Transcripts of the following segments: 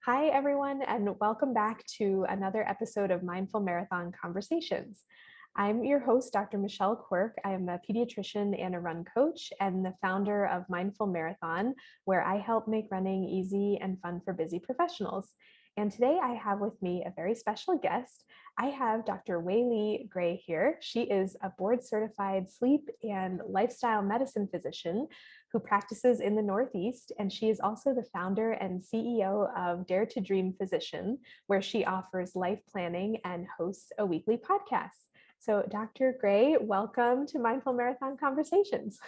Hi, everyone, and welcome back to another episode of Mindful Marathon Conversations. I'm your host, Dr. Michelle Quirk. I am a pediatrician and a run coach and the founder of Mindful Marathon, where I help make running easy and fun for busy professionals. And today I have with me a very special guest. I have Dr. Weili Gray here. She is a board certified sleep and lifestyle medicine physician who practices in the Northeast, and she is also the founder and CEO of Dare to Dream Physician, where she offers life planning and hosts a weekly podcast. So, Dr. Gray, welcome to Mindful Marathon Conversations.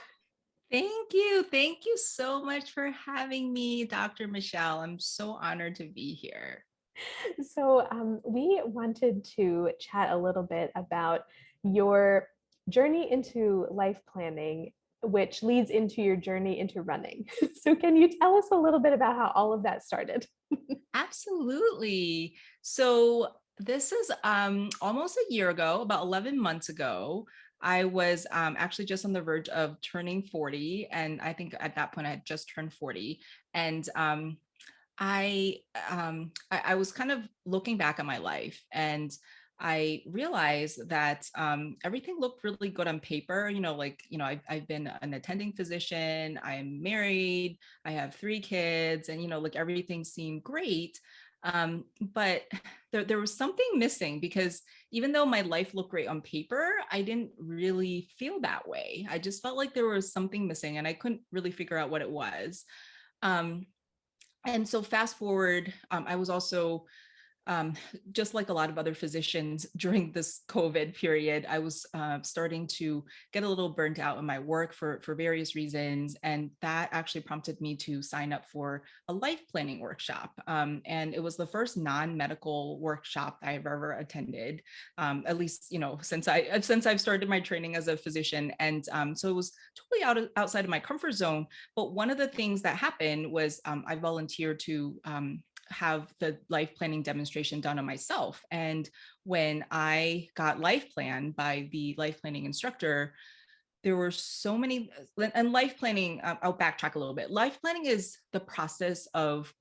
Thank you. Thank you so much for having me, Dr. Michelle. I'm so honored to be here. We wanted to chat a little bit about your journey into life planning, which leads into your journey into running. So, can you tell us a little bit about how all of that started? Absolutely. So this is almost a year ago, about 11 months ago. I was actually just on the verge of turning 40. And I think at that point I had just turned 40. And I was kind of looking back at my life and I realized that everything looked really good on paper. I've been an attending physician, I'm married, I have 3 kids, and, like everything seemed great. But there was something missing because even though my life looked great on paper, I didn't really feel that way. I just felt like there was something missing and I couldn't really figure out what it was. Um, and so fast forward, I was also um, just like a lot of other physicians during this COVID period, I was starting to get a little burnt out in my work for various reasons. And that actually prompted me to sign up for a life planning workshop. And it was the first non-medical workshop I've ever attended, at least, since I've started my training as a physician. And so it was totally outside of my comfort zone. But one of the things that happened was I volunteered to have the life planning demonstration done on myself. And when I got life planned by the life planning instructor, there were so many, and life planning, I'll backtrack a little bit. Life planning is the process of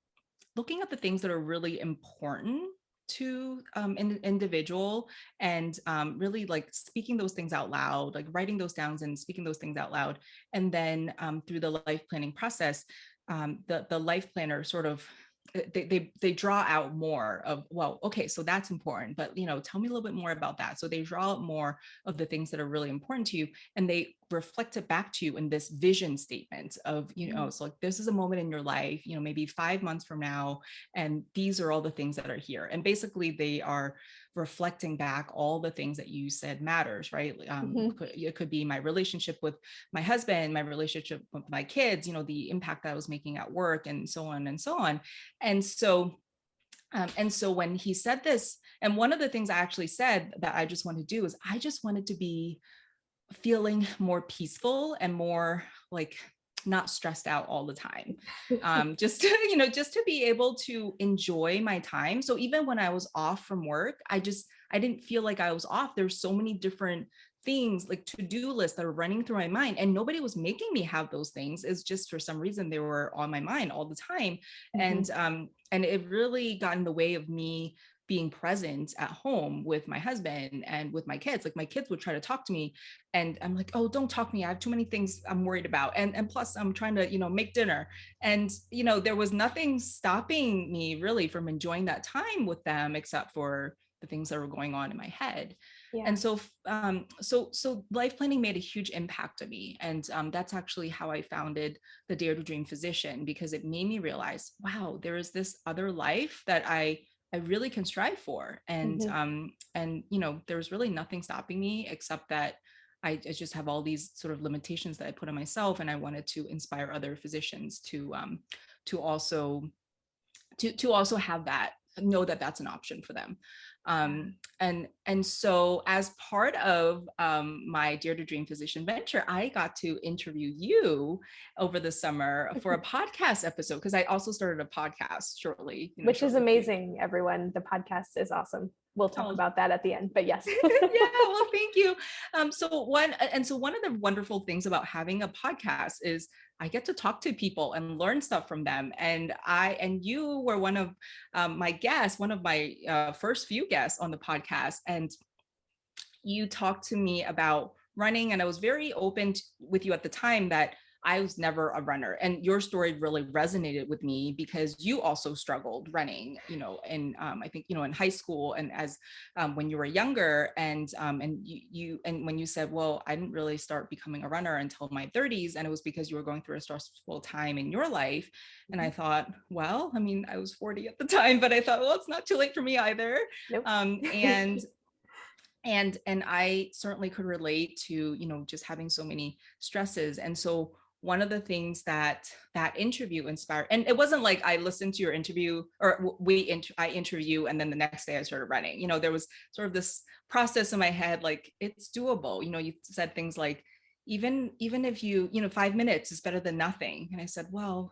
looking at the things that are really important to an individual and really like speaking those things out loud, like writing those down and speaking those things out loud. And then through the life planning process, the life planner sort of they draw out more of, well, okay, so that's important, but tell me a little bit more about that. So they draw out more of the things that are really important to you, and they reflect it back to you in this vision statement of, so like this is a moment in your life, maybe 5 months from now, and these are all the things that are here. And basically they are reflecting back all the things that you said matters, right? It could be my relationship with my husband, my relationship with my kids, the impact that I was making at work, and so on and so on. And so when he said this, and one of the things I actually said that I just wanted to do is I just wanted to be feeling more peaceful and more like not stressed out all the time. Just to, just to be able to enjoy my time. So even when I was off from work, I didn't feel like I was off. There's so many different things, like to-do lists that are running through my mind, and nobody was making me have those things. It's just for some reason they were on my mind all the time. And it really got in the way of me being present at home with my husband and with my kids. Like my kids would try to talk to me and I'm like, oh, don't talk to me, I have too many things I'm worried about, and plus I'm trying to make dinner. And there was nothing stopping me really from enjoying that time with them except for the things that were going on in my head. Yeah. And so life planning made a huge impact on me. And that's actually how I founded the Dare to Dream Physician, because it made me realize, wow, there is this other life that I really can strive for. And there's really nothing stopping me except that I just have all these sort of limitations that I put on myself, and I wanted to inspire other physicians to also have that, know that that's an option for them. And so as part of my Dare to Dream Physician venture, I got to interview you over the summer for a podcast episode, because I also started a podcast shortly. Which is amazing, everyone. The podcast is awesome. we'll talk Oh, about that at the end, but yes. yeah, well, thank you. So one of the wonderful things about having a podcast is I get to talk to people and learn stuff from them. And you were one of my guests, one of my first few guests on the podcast, and you talked to me about running, and I was very open with you at the time that I was never a runner, and your story really resonated with me because you also struggled running, in I think in high school and as when you were younger, and and when you said, well, I didn't really start becoming a runner until my 30s, and it was because you were going through a stressful time in your life. And I thought, well, I mean, I was 40 at the time, but I thought, well, it's not too late for me either. Nope. And I certainly could relate to just having so many stresses. And so one of the things that interview inspired, and it wasn't like I listened to your interview or I interview and then the next day I started running. There was sort of this process in my head, like, it's doable. You said things like, even if 5 minutes is better than nothing. And I said, well,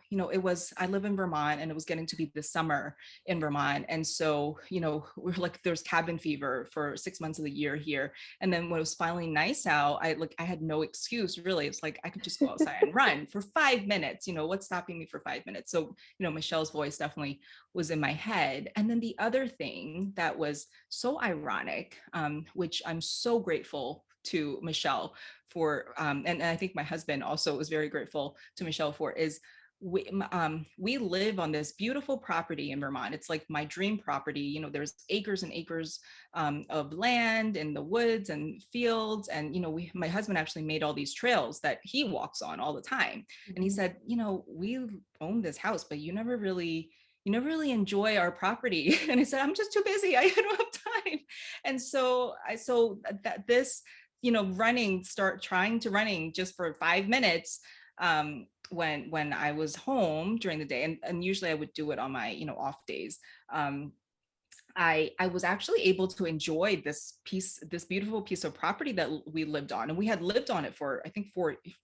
I live in Vermont, and it was getting to be the summer in Vermont. And so, we're like, there's cabin fever for 6 months of the year here. And then when it was finally nice out, I had no excuse really. It's like, I could just go outside and run for 5 minutes. What's stopping me for 5 minutes? So, Michelle's voice definitely was in my head. And then the other thing that was so ironic, which I'm so grateful to Michelle for, and I think my husband also was very grateful to Michelle for, is we live on this beautiful property in Vermont. It's like my dream property. There's acres and acres of land in the woods and fields. And, my husband actually made all these trails that he walks on all the time. And he said, we own this house, but you never really enjoy our property. And I said, I'm just too busy. I don't have time. And so this, running just for 5 minutes, when I was home during the day, and usually I would do it on my, off days. I was actually able to enjoy this beautiful piece of property that we lived on. And we had lived on it for, I think,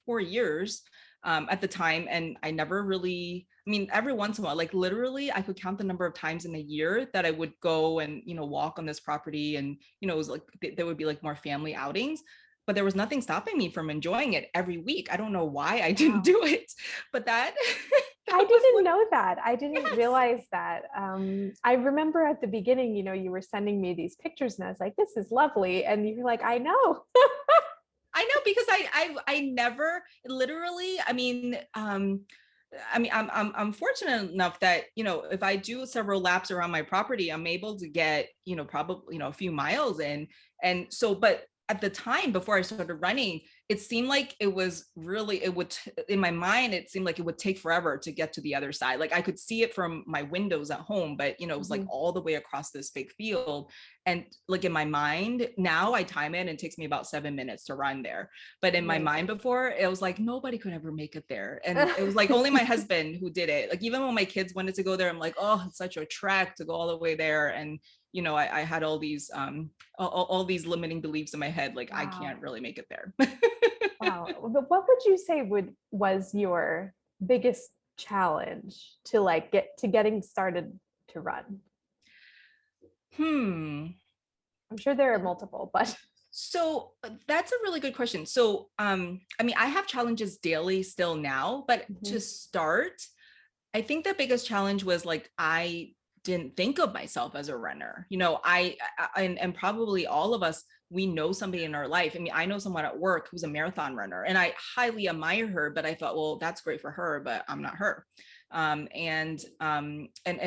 four years at the time. And I never really, every once in a while, like literally I could count the number of times in a year that I would go and, walk on this property. And, it was like, there would be like more family outings, but there was nothing stopping me from enjoying it every week. I don't know why I didn't do it, but that I didn't know that. I didn't realize that. I remember at the beginning, you were sending me these pictures and I was like, this is lovely. And you're like, I know. I know, because I never literally, I'm fortunate enough that, if I do several laps around my property, I'm able to get, probably, a few miles in. And so, but at the time before I started running, it seemed like it would, in my mind, it seemed like it would take forever to get to the other side. Like I could see it from my windows at home, but it was like all the way across this big field. And like in my mind, now I time it and it takes me about 7 minutes to run there. But in my mind before, it was like, nobody could ever make it there. And it was like only my husband who did it. Like even when my kids wanted to go there, I'm like, oh, it's such a trek to go all the way there. And I had all these limiting beliefs in my head, like, wow, I can't really make it there. Wow. But what would you say was your biggest challenge to like getting started to run? I'm sure there are multiple, but so that's a really good question. So I have challenges daily still now, but to start, I think the biggest challenge was like I didn't think of myself as a runner. And probably all of us, we know somebody in our life. I know someone at work who's a marathon runner, and I highly admire her, but I thought, well, that's great for her, but I'm not her. And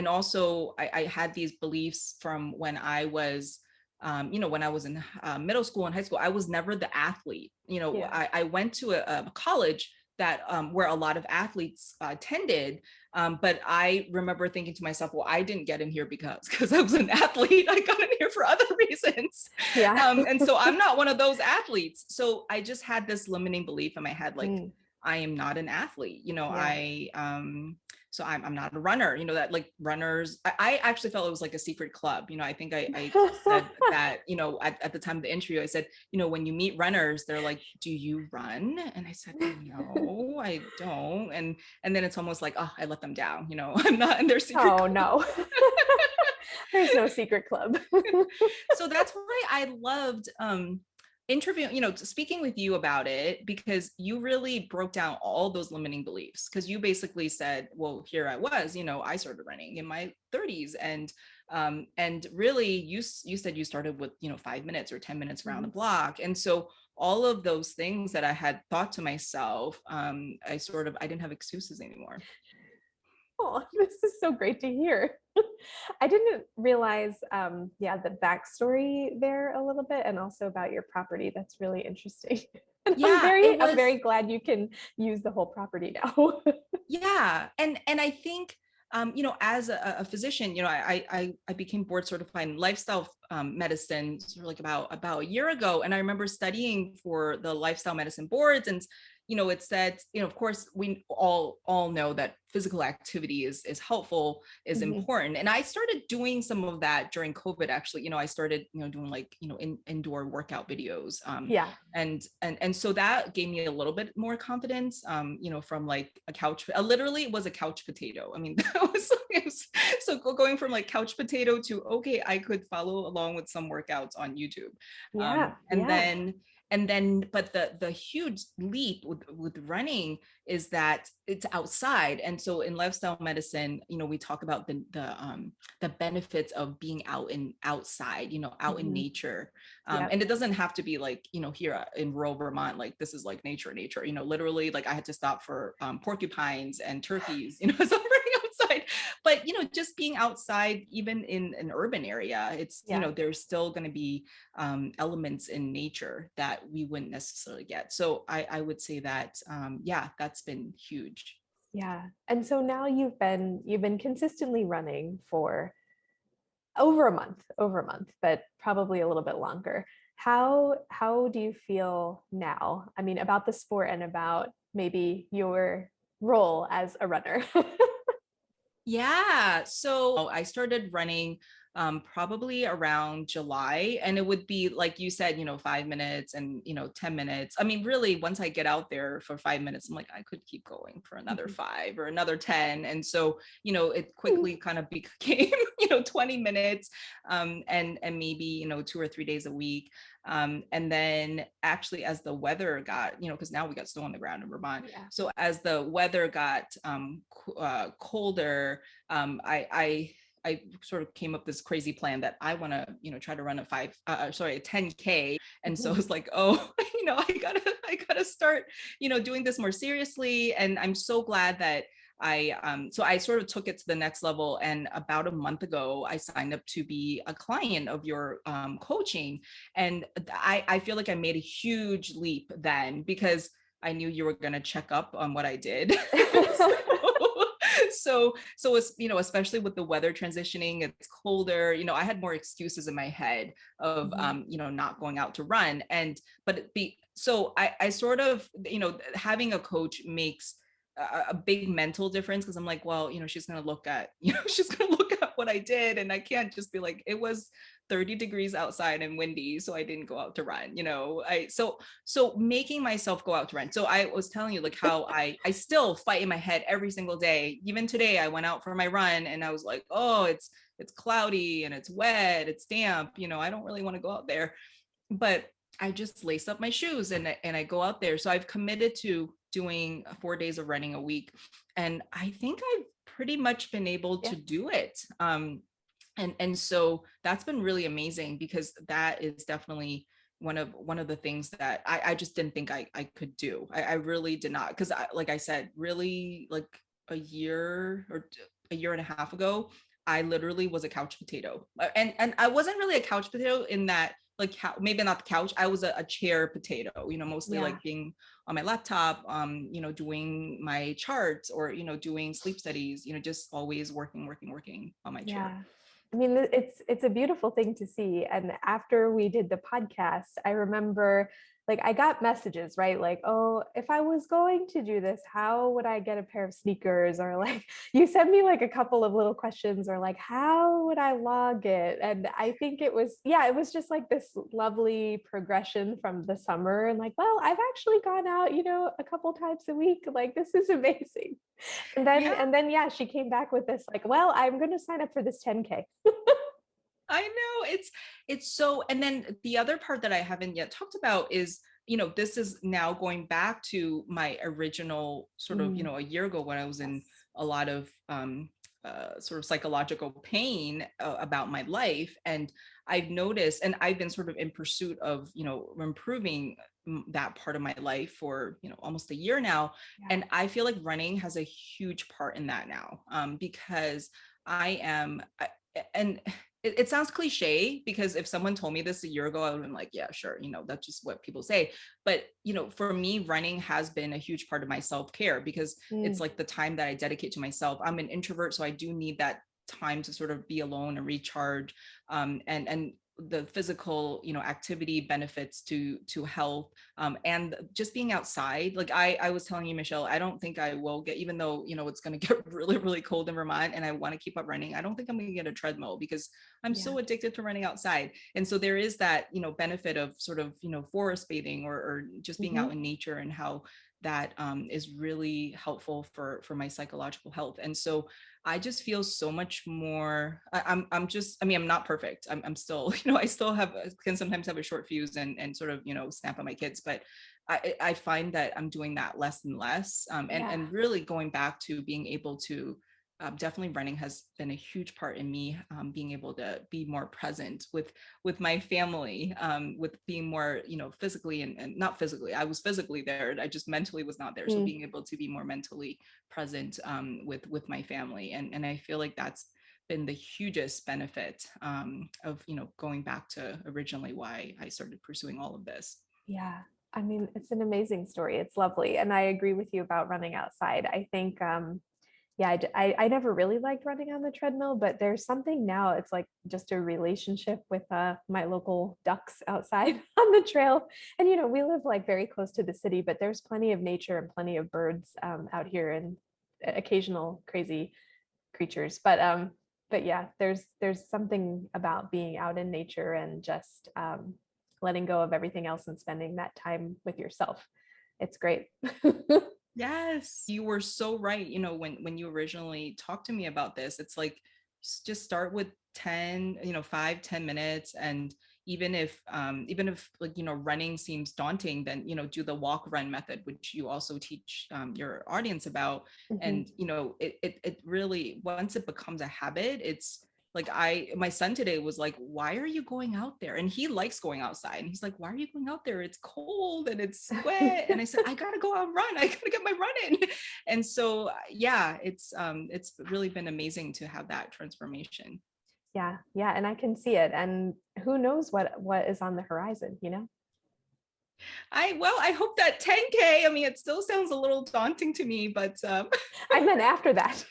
also I had these beliefs from when I was, when I was in middle school and high school. I was never the athlete. I went to a college that where a lot of athletes attended. But I remember thinking to myself, well, I didn't get in here because I was an athlete. I got in here for other reasons. Yeah. And so I'm not one of those athletes. So I just had this limiting belief in my head, like, I am not an athlete. So I'm not a runner, that like runners, I actually felt it was like a secret club. I think I said that, at the time of the interview, I said, when you meet runners, they're like, do you run? And I said, no, I don't. And then it's almost like, oh, I let them down, I'm not in their secret club. No. There's no secret club. So that's why I loved interviewing, speaking with you about it, because you really broke down all those limiting beliefs. Because you basically said, well, here I was, I started running in my 30s, and really you said you started with 5 minutes or 10 minutes around the block. And so all of those things that I had thought to myself, I didn't have excuses anymore. Oh, this is so great to hear. I didn't realize, the backstory there a little bit, and also about your property. That's really interesting. And Yeah, I'm very glad you can use the whole property now. yeah. And I think, as a physician, I became board certified in lifestyle medicine sort of like about a year ago. And I remember studying for the lifestyle medicine boards, and it said, of course, we all know that physical activity is helpful, is important. And I started doing some of that during COVID. Actually, I started doing like indoor workout videos. And so that gave me a little bit more confidence. From like a couch, literally it was a couch potato. I mean, that was so going from like couch potato to, okay, I could follow along with some workouts on YouTube. But the huge leap with running is that it's outside. And so in lifestyle medicine, we talk about the benefits of being outside, out in nature. And it doesn't have to be like, here in rural Vermont, like this is like nature, literally, like I had to stop for porcupines and turkeys, so I'm running outside. But just being outside, even in an urban area, it's there's still going to be elements in nature that we wouldn't necessarily get. So I would say that that's been huge. Yeah. And so now you've been consistently running for over a month, but probably a little bit longer. How do you feel now? I mean, about the sport and about maybe your role as a runner. Yeah. So I started running probably around July, and it would be like you said, 5 minutes and 10 minutes. I mean, really, once I get out there for 5 minutes, I'm like, I could keep going for another 5 or another 10. And so, it quickly kind of became 20 minutes, and maybe 2 or 3 days a week. And then actually, as the weather got, because now we got snow on the ground in Vermont. Yeah. So as the weather got colder, I sort of came up this crazy plan that I want to, try to run a 10K. And so it's like, oh, I gotta start, doing this more seriously. And I'm so glad that so I sort of took it to the next level. And about a month ago, I signed up to be a client of your coaching. And I feel like I made a huge leap then, because I knew you were going to check up on what I did. So it's, especially with the weather transitioning, it's colder, I had more excuses in my head of, not going out to run. So I sort of, having a coach makes a big mental difference, because I'm like, well, she's going to look at, she's going to look at what I did. And I can't just be like, it was 30 degrees outside and windy, so I didn't go out to run. So making myself go out to run. So I was telling you like how I still fight in my head every single day. Even today, I went out for my run and I was like, oh, it's cloudy and it's wet, it's damp. I don't really want to go out there, but I just lace up my shoes and I go out there. So I've committed to doing 4 days of running a week, and I think I've pretty much been able to do it. And so that's been really amazing, because that is definitely one of the things that I just didn't think I could do. I really did not, because like I said, really, like a year and a half ago, I literally was a couch potato, and I wasn't really a couch potato in that, like, maybe not the couch, I was a chair potato, mostly like being on my laptop, doing my charts, or doing sleep studies, just always working on my chair. I mean, it's a beautiful thing to see. And after we did the podcast, I remember, like, I got messages, right? Like, oh, if I was going to do this, how would I get a pair of sneakers? Or like, you sent me like a couple of little questions, or like, how would I log it? And I think it was just like this lovely progression from the summer. And like, well, I've actually gone out, a couple times a week. Like, this is amazing. And then she came back with this, like, well, I'm going to sign up for this 10K. I know it's so, and then the other part that I haven't yet talked about is, this is now going back to my original sort of, Mm, a year ago when I was in yes. a lot of sort of psychological pain about my life. And I've noticed, and I've been sort of in pursuit of, improving that part of my life for, almost a year now. Yeah. And I feel like running has a huge part in that now, because I am, and it sounds cliche, because if someone told me this a year ago, I would have been like, yeah, sure, that's just what people say. But for me, running has been a huge part of my self-care, because it's Mm, like the time that I dedicate to myself. I'm an introvert, so I do need that time to sort of be alone and recharge. And the physical, activity benefits to health, and just being outside. Like I was telling you, Michelle, I don't think I will get, even though it's going to get really really cold in Vermont and I want to keep up running, I don't think I'm going to get a treadmill, because I'm yeah. so addicted to running outside. And so there is that benefit of sort of forest bathing, or just being Hmm. out in nature, and how that is really helpful for my psychological health. And so I just feel so much more. I'm just, I mean, I'm not perfect. I'm still, I still can sometimes have a short fuse and sort of, snap at my kids, but I find that I'm doing that less and less. Yeah. And really going back to being able to, definitely running has been a huge part in me, being able to be more present with my family, with being more, physically, and not physically. I was physically there. I just mentally was not there. So Mm, being able to be more mentally present, with my family, and I feel like that's been the hugest benefit, of going back to originally why I started pursuing all of this. yeah. I mean, it's an amazing story. It's lovely. And I agree with you about running outside. I think, yeah, I never really liked running on the treadmill, but there's something now. It's like just a relationship with my local ducks outside on the trail. And, we live like very close to the city, but there's plenty of nature and plenty of birds out here, and occasional crazy creatures. But yeah, there's something about being out in nature and just letting go of everything else and spending that time with yourself. It's great. Yes, you were so right. When you originally talked to me about this, it's like, just start with 10, 5-10 minutes. And even if like, running seems daunting, then, do the walk run method, which you also teach, your audience about. Mhm. And, it really, once it becomes a habit, it's like, my son today was like, why are you going out there? And he likes going outside. And he's like, why are you going out there? It's cold and it's wet. And I said, I gotta go out and run. I gotta get my run in. And so, yeah, it's really been amazing to have that transformation. Yeah, yeah, and I can see it. And who knows what is on the horizon? I hope that 10K, I mean, it still sounds a little daunting to me, but I meant after that.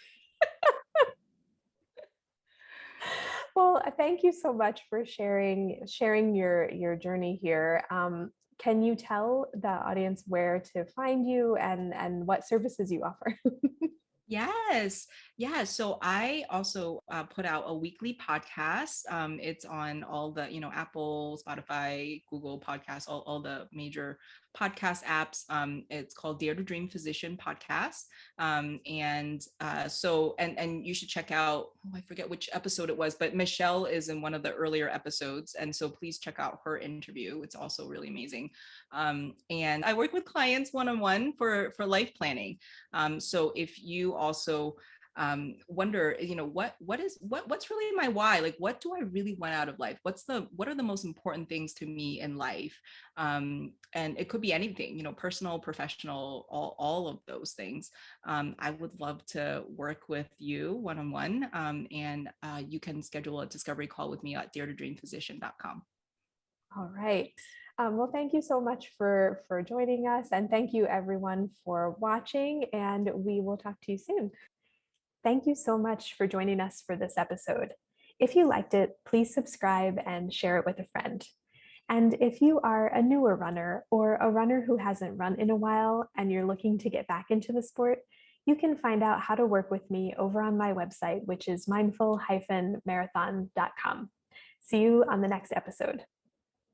Well, thank you so much for sharing your journey here. Can you tell the audience where to find you and what services you offer? yes. Yeah. So I also put out a weekly podcast. It's on all the, Apple, Spotify, Google Podcasts, all the major podcast apps. It's called Dare to Dream Physician Podcast. And you should check out, oh, I forget which episode it was, but Michelle is in one of the earlier episodes. And so please check out her interview. It's also really amazing. And I work with clients one-on-one for life planning. So if you also wonder, what's really my why? Like, what do I really want out of life? What are the most important things to me in life? And it could be anything, personal, professional, all of those things. I would love to work with you one-on-one. And you can schedule a discovery call with me at daretodreamphysician.com. All right. Well, thank you so much for joining us, and thank you everyone for watching, and we will talk to you soon. Thank you so much for joining us for this episode. If you liked it, please subscribe and share it with a friend. And if you are a newer runner or a runner who hasn't run in a while and you're looking to get back into the sport, you can find out how to work with me over on my website, which is mindful-marathon.com. See you on the next episode.